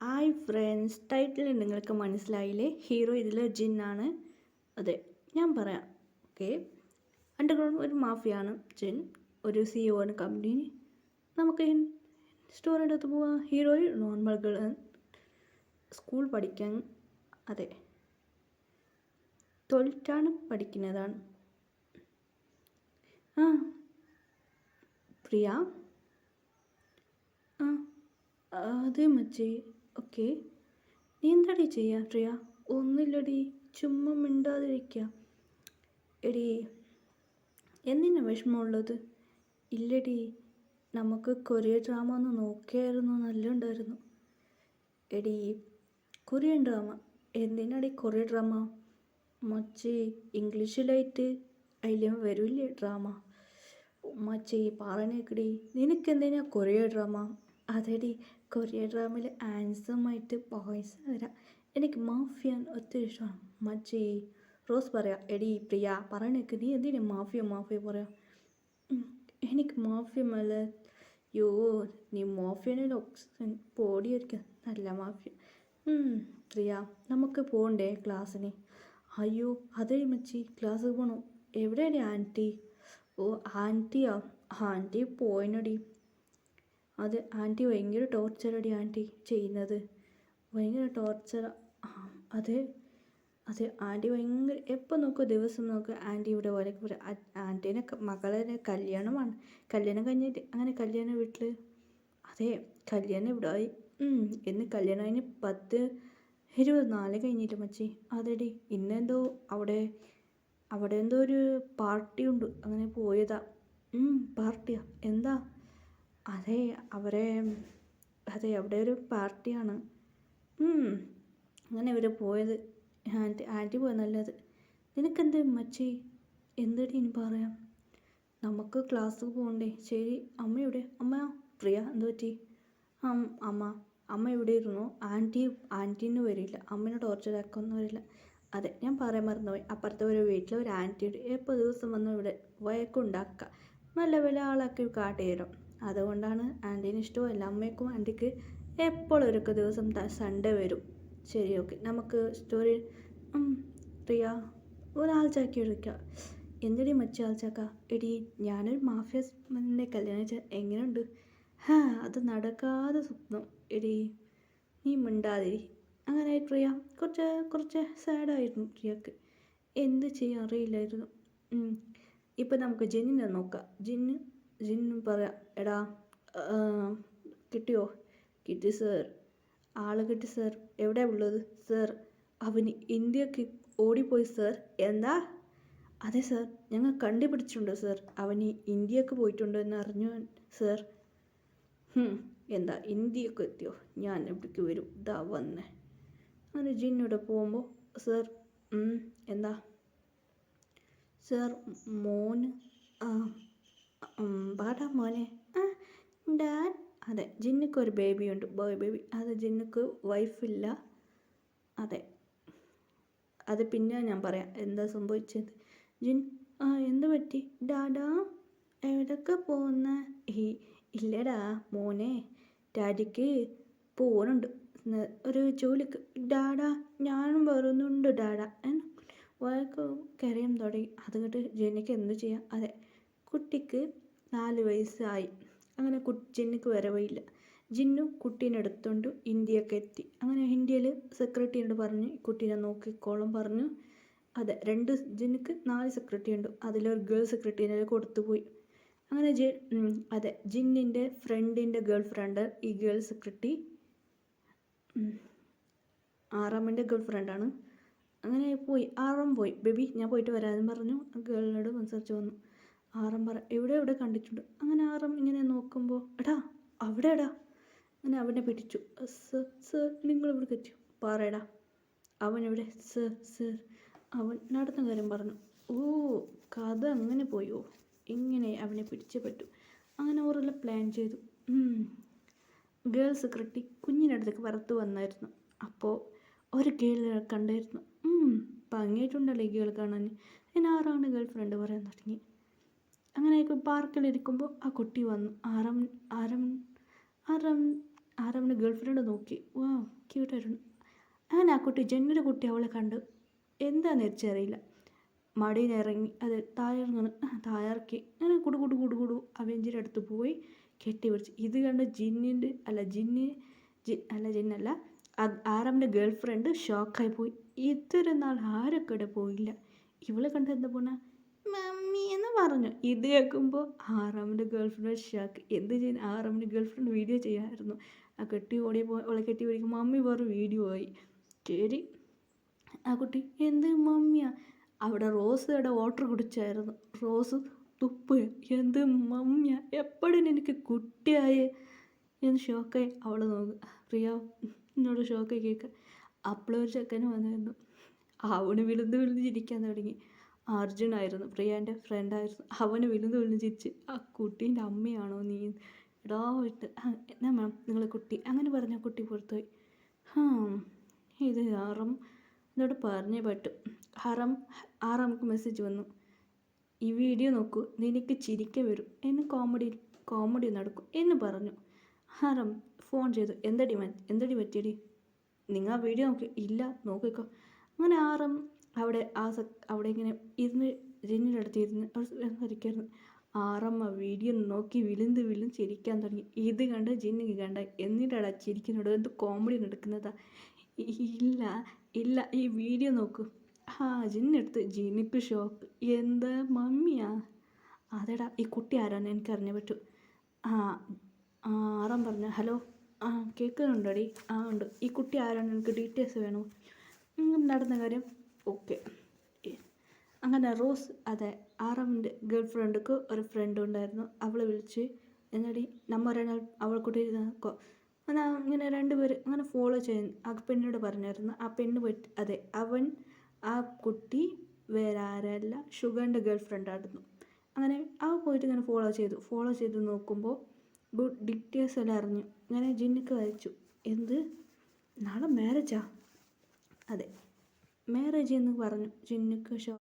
Hi friends, title നിങ്ങൾക്ക് മനസ്സിലായില്ലേ? Hero ഇതിൽ ജിന്നാണ്. അതെ, ഞാൻ പറയാം. ഓക്കെ, അണ്ടർഗ്രൗണ്ട് ഒരു മാഫിയാണ് ജിൻ, ഒരു CEO ആണ് കമ്പനി. നമുക്ക് സ്റ്റോറിയുടെ അടുത്ത് പോവാം. ഹീറോ നോർമൽ ഗേൾ, സ്കൂൾ പഠിക്കാൻ, അതെ 12th പഠിക്കുന്നതാണ്. ആ പ്രിയ, ആ അതെ മച്ചി. ഓക്കെ, നീ എന്താടി ചെയ്യാ പ്രിയ? ഒന്നുമില്ലടി, ചുമ്മാ മിണ്ടാതിരിക്കുക. എടി, എന്തിനാ വിഷമമുള്ളത്? ഇല്ലടി, നമുക്ക് കൊറിയൻ ഡ്രാമ ഒന്ന് നോക്കിയായിരുന്നു, നല്ല ഉണ്ടായിരുന്നു. എടി, കൊറിയൻ ഡ്രാമ എന്തിനാടി കൊറിയൻ ഡ്രാമ? മച്ചി, ഇംഗ്ലീഷിലായിട്ട് അതിലും വരില്ലേ ഡ്രാമ? മച്ചി പറഞ്ഞേക്കടി, നിനക്കെന്തിനാ കൊറിയൻ ഡ്രാമ? അതെടി, കൊറിയൻ ഡ്രാമയിൽ ആൻസമായിട്ട് ബോയ്സ് വരാം. എനിക്ക് മാഫിയാൻ ഒത്തിരി ഇഷ്ടമാണ് മച്ചി. റോസ് പറയാം. എടി പ്രിയ പറഞ്ഞേക്ക്, നീ എന്തിനാ മാഫിയ പറയാം? എനിക്ക് മാഫിയ മേല യോ, നീ മാഫിയനിൽ പോടിയായിരിക്കും, നല്ല മാഫിയ. പ്രിയ, നമുക്ക് പോകണ്ടേ ക്ലാസ്സിന്? അയ്യോ അതേ മച്ചി, ക്ലാസ്സിൽ പോകണം. എവിടെയാണ് ആൻറ്റി? ഓ ആൻറ്റിയാ, ആൻറ്റി പോയിനടി. അത് ആൻറ്റി ഭയങ്കര ടോർച്ചറടി ആൻറ്റി ചെയ്യുന്നത്, ഭയങ്കര ടോർച്ചർ. അതെ അതെ, ആൻറ്റി ഭയങ്കര, എപ്പോൾ നോക്കുക ദിവസം നോക്കുക ആൻറ്റി ഇവിടെ വരക്ക് വരാം. ആൻറ്റീനെ മകളെ കല്യാണമാണ്, കല്യാണം കഴിഞ്ഞിട്ട് അങ്ങനെ കല്യാണ വീട്ടിൽ. അതെ, കല്യാണം ഇവിടെ ആയി. എന്ന് കല്യാണം കഴിഞ്ഞ് 10-24 കഴിഞ്ഞിട്ട് മച്ചി. അതെടി, ഇന്നെന്തോ അവിടെ എന്തോ ഒരു പാർട്ടി ഉണ്ട്, അങ്ങനെ പോയതാ. പാർട്ടിയാ? എന്താ? അതെ അവിടെ ഒരു പാർട്ടിയാണ്. അങ്ങനെ ഇവർ പോയത്. ആൻറ്റി പോയത് നല്ലത്. നിനക്കെന്ത് മച്ചി? എന്തടി ഇനി പറയാം? നമുക്ക് ക്ലാസ്സിൽ പോകണ്ടേ? ശരി, അമ്മയുടെ അമ്മ പ്രിയ എന്ത് പറ്റി? അമ്മ ഇവിടെ ഇരുന്നു. ആൻറ്റീന്ന് വരില്ല, അമ്മേനെ ടോർച്ചർ ആക്കൊന്നും വരില്ല. അതെ, ഞാൻ പറയാൻ മറന്നുപോയി. അപ്പുറത്തെ ഒരു വീട്ടിൽ ഒരു ആൻറ്റിയുണ്ട്, എപ്പോൾ ദിവസം വന്ന് ഇവിടെ വഴക്കുണ്ടാക്കുക, നല്ല വില ആളാക്കി കാട്ടിത്തരും. അതുകൊണ്ടാണ് ആൻറ്റീനെ ഇഷ്ടമല്ല. അമ്മയ്ക്കും ആൻറ്റിക്ക് എപ്പോഴും ഒരു ദിവസം സൺഡേ വരും. ശരി, ഓക്കെ, നമുക്ക് സ്റ്റോറി. പ്രിയ ഒരാൾച്ചാക്കി എടുക്കുക. എന്തിടി മച്ചി ആൾച്ചാക്ക? എടി, ഞാനൊരു മാഫിയനെ കല്യാണം എങ്ങനെയുണ്ട്? അത് നടക്കാതെ സ്വപ്നം. എടി നീ മിണ്ടാതിരി. അങ്ങനെ പ്രിയ കുറച്ച് സാഡായിരുന്നു പ്രിയക്ക്. എന്ത് ചെയ്യാൻ അറിയില്ലായിരുന്നു. ഇപ്പം നമുക്ക് ജിന്നിനെ നോക്കാം. ജിന്നു പറയാം. എടാ, കിട്ടിയോ? കിട്ടി സർ, ആള് കിട്ടി സർ. എവിടെയാണ് ഉള്ളത് സർ? അവന് ഇന്ത്യക്ക് ഓടിപ്പോയി സർ. എന്താ? അതെ സർ, ഞങ്ങൾ കണ്ടുപിടിച്ചിട്ടുണ്ട് സർ, അവന് ഇന്ത്യക്ക് പോയിട്ടുണ്ടോ എന്ന് അറിഞ്ഞു സർ. എന്താ ഇന്ത്യക്ക് എത്തിയോ? ഞാൻ എവിടേക്ക് വരും, ഇതാ വന്നേ. അങ്ങനെ ജിന്നിവിടെ പോകുമ്പോൾ സർ, എന്താ സർ? മോന് പാടാ മോനെ. ഡാഡ്. അതെ, ജിന്നുക്ക് ഒരു ബേബിയുണ്ട്, ബോയ് ബേബി. അത് ജിന്നുക്ക് വൈഫില്ല. അതെ, അത് പിന്നെ ഞാൻ പറയാം എന്താ സംഭവിച്ചത്. ജിൻ, എന്ത് പറ്റി ഡാഡാ? എവിടൊക്കെ പോകുന്ന? ഇല്ലടാ മോനെ, ഡാഡിക്ക് പോകുന്നുണ്ട് ഒരു ജോലിക്ക്. ഡാഡാ, ഞാനും വരുന്നുണ്ട് ഡാഡാ. വഴക്ക് കരയും തുടങ്ങി. അത് കേട്ട് ജിന്നിക്ക് എന്ത് ചെയ്യാം? അതെ, കുട്ടിക്ക് 4 വയസ്സായി. അങ്ങനെ ജിന്നുക്ക് വരവില്ല. ജിന്നു കുട്ടീനെ എടുത്തുകൊണ്ട് ഇന്ത്യക്ക് എത്തി. അങ്ങനെ ഇന്ത്യയിൽ സെക്രട്ടറിയോട് പറഞ്ഞ് കുട്ടീനെ നോക്കിക്കോളും പറഞ്ഞു. അതെ, ജിന്നുക്ക് 4 സെക്രട്ടറി ഉണ്ട്, അതിലൊരു ഗേൾ സെക്രട്ടറിനെ കൊടുത്തുപോയി. അങ്ങനെ അതെ, ജിന്നിൻ്റെ ഫ്രണ്ടിൻ്റെ ഗേൾ ഫ്രണ്ട് ഈ ഗേൾ സെക്രട്ടറി, ആറാമിൻ്റെ ഗേൾ ഫ്രണ്ടാണ്. അങ്ങനെ ആറാം പോയി. ബേബി ഞാൻ പോയിട്ട് വരാമെന്ന് പറഞ്ഞു ഗേളിനോട് സംസാരിച്ച് വന്നു. ആറാം എവിടെ കണ്ടിട്ടുണ്ട്. അങ്ങനെ ആറാം ഇങ്ങനെ നോക്കുമ്പോൾ, എടാ അവിടെടാ. അങ്ങനെ അവനെ പിടിച്ചു. സർ നിങ്ങൾ ഇവിടെ എത്തിയോ? പറയടാ. അവനെവിടെ? സർ അവൻ നടന്ന കാര്യം പറഞ്ഞു. ഓ, കഥ അങ്ങനെ പോയോ? ഇങ്ങനെ അവനെ പിടിച്ചേ പറ്റൂ. അങ്ങനെ ഓരെല്ലാം പ്ലാൻ ചെയ്തു. ഗേൾ സെക്രട്ടറി കുഞ്ഞിനടുത്തേക്ക് പുറത്ത് വന്നായിരുന്നു. അപ്പോൾ ഒരു ഗേളിനെ കണ്ടായിരുന്നു. ഭംഗിയായിട്ടുണ്ടല്ലോ ഈ ഗേൾ കാണാൻ. ഞാൻ ആറാണ് ഗേൾ ഫ്രണ്ട് പറയാൻ തുടങ്ങി. അങ്ങനെ പാർക്കിലിരിക്കുമ്പോൾ ആ കുട്ടി വന്നു. ആറാം ആരവൻ്റെ ഗേൾ ഫ്രണ്ട് നോക്കി. വാ, ക്യൂട്ടായിരുന്നു. അങ്ങനെ ആ കുട്ടി ജെന്നിയുടെ കുട്ടി അവളെ കണ്ട് എന്താന്ന് വെച്ചറിയില്ല. മടിയിൽ ഇറങ്ങി അത് താഴേക്ക് അങ്ങനെ കുടു കുടു കുടു കുടു അവെഞ്ചിൻ്റെ അടുത്ത് പോയി കെട്ടി പിടിച്ച്. ഇത് കണ്ട് ജിന്നല്ല ആരവൻ്റെ ഗേൾ ഫ്രണ്ട് ഷോക്കായി പോയി. ഇത്ര നാൾ ആരൊക്കെ പോയില്ല. ഇവളെ കണ്ട് എന്താ പോണ മമ്മി എന്ന് പറഞ്ഞു. ഇത് കേൾക്കുമ്പോൾ ആറാമിൻ്റെ ഗേൾ ഫ്രണ്ട് ഷോക്ക്. എന്ത് ചെയ്യാൻ? ആറാമിൻ്റെ ഗേൾ ഫ്രണ്ട് വീഡിയോ ചെയ്യാമായിരുന്നു. ആ കെട്ടി ഓടിയപ്പോൾ അവളെ കെട്ടി പിടിക്കും. മമ്മി വേറെ വീഡിയോ ആയി. ശരി, ആ കുട്ടി എന്ത് മമ്മിയാ? അവിടെ റോസയുടെ വാട്ടർ കുടിച്ചായിരുന്നു. റോസ് തുപ്പ്. എന്ത് മമ്മിയാ? എപ്പോഴും എനിക്ക് കുട്ടിയായേ എന്ന് ഷോക്കായി അവൾ നോക്കുക. പ്രിയ എന്നോട് ഷോക്കായി കേൾക്കുക. അപ്പോഴൊരു ചെക്കന് വന്നിരുന്നു. അവന് വിളുന്ന് ചിരിക്കാൻ തുടങ്ങി. അർജുനായിരുന്നു, പ്രിയാൻ്റെ ഫ്രണ്ടായിരുന്നു. അവന് വിളുന്ന് ചിരിച്ച് ആ കുട്ടീൻ്റെ അമ്മയാണോ നീ? എടാ വിട്ട് എന്നാ മാം നിങ്ങളെ കുട്ടി അങ്ങനെ പറഞ്ഞ കുട്ടി പുറത്തുപോയി. ഇത് ആറാം എന്നോട് പറഞ്ഞേ പറ്റും. ആറാമക്ക് മെസ്സേജ് വന്നു. ഈ വീഡിയോ നോക്കൂ, നിനക്ക് ചിരിക്ക വരും എന്ന് കോമഡി നടക്കും എന്ന് പറഞ്ഞു. ആറാം ഫോൺ ചെയ്തു. എന്തടി പറ്റിയടി? നിങ്ങൾ ആ വീഡിയോ നോക്കി? ഇല്ല, നോക്കിക്കോ. അങ്ങനെ ആറാം അവിടെ ഇങ്ങനെ ഇരുന്ന് ജിന്നിൻ്റെ അടുത്ത് ഇരുന്ന് സംസാരിക്കായിരുന്നു. ആറമ്മ വീഡിയോ നോക്കി വിളുന്ന് ചിരിക്കാൻ തുടങ്ങി. ഇത് കണ്ട് ജിന്നിക്ക് കണ്ട എന്നിട്ടാടാ ചിരിക്കുന്നോട് എന്ത് കോമഡി നടക്കുന്നതാ? ഇല്ല ഈ വീഡിയോ നോക്കൂ. ജിന്നെടുത്ത്. ജിന്നിക്ക് ഷോക്ക്. എന്താ മമ്മിയാ? അതെടാ ഈ കുട്ടി ആരാന്ന് എനിക്കറിഞ്ഞേ പറ്റൂ. ആറാം പറഞ്ഞു. ഹലോ, കേൾക്കുന്നുണ്ടോടി? ഉണ്ട്. ഈ കുട്ടി ആരാണ്? എനിക്ക് ഡീറ്റെയിൽസ് വേണോ? നടന്ന കാര്യം ഓക്കെ. അങ്ങനെ റോസ്, അതെ ആറാമിൻ്റെ ഗേൾ ഫ്രണ്ടിക്ക് ഒരു ഫ്രണ്ട് ഉണ്ടായിരുന്നു. അവളെ വിളിച്ച് എന്നാടി നമ്പർ അവൾ കുട്ടി അങ്ങനെ ഇങ്ങനെ രണ്ടുപേർ അങ്ങനെ ഫോളോ ചെയ്യുന്നു. ആ പെണ്ണിനോട് പറഞ്ഞായിരുന്നു. ആ പെണ്ണ് അതെ ആ കുട്ടി വേറെ ആരല്ല ഷുഗറിൻ്റെ ഗേൾ ഫ്രണ്ടായിരുന്നു. അങ്ങനെ പോയിട്ട് ഇങ്ങനെ ഫോളോ ചെയ്ത് നോക്കുമ്പോൾ ഡീറ്റെയിൽസ് എല്ലാം അറിഞ്ഞു. ഇങ്ങനെ ജിന്നിക്ക് അയച്ചു. എന്ത് നാളെ മാരേജാ? അതെ മാരേജ് എന്ന് പറഞ്ഞു. ജിന്നിക്ക്